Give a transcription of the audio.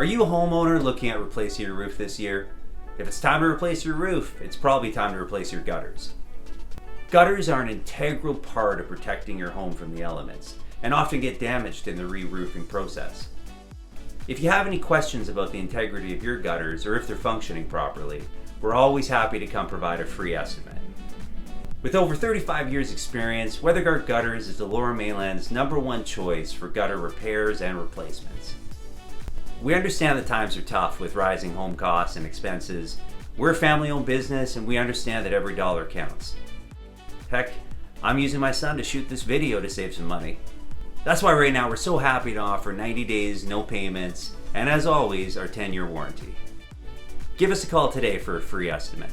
Are you a homeowner looking at replacing your roof this year? If it's time to replace your roof, it's probably time to replace your gutters. Gutters are an integral part of protecting your home from the elements and often get damaged in the re-roofing process. If you have any questions about the integrity of your gutters or if they're functioning properly, we're always happy to come provide a free estimate. With over 35 years experience, WeatherGuard Gutters is the Lower Mainland's #1 choice for gutter repairs and replacements. We understand that times are tough with rising home costs and expenses. We're a family-owned business and we understand that every dollar counts. Heck, I'm using my son to shoot this video to save some money. That's why right now we're so happy to offer 90 days, no payments, and as always, our 10-year warranty. Give us a call today for a free estimate.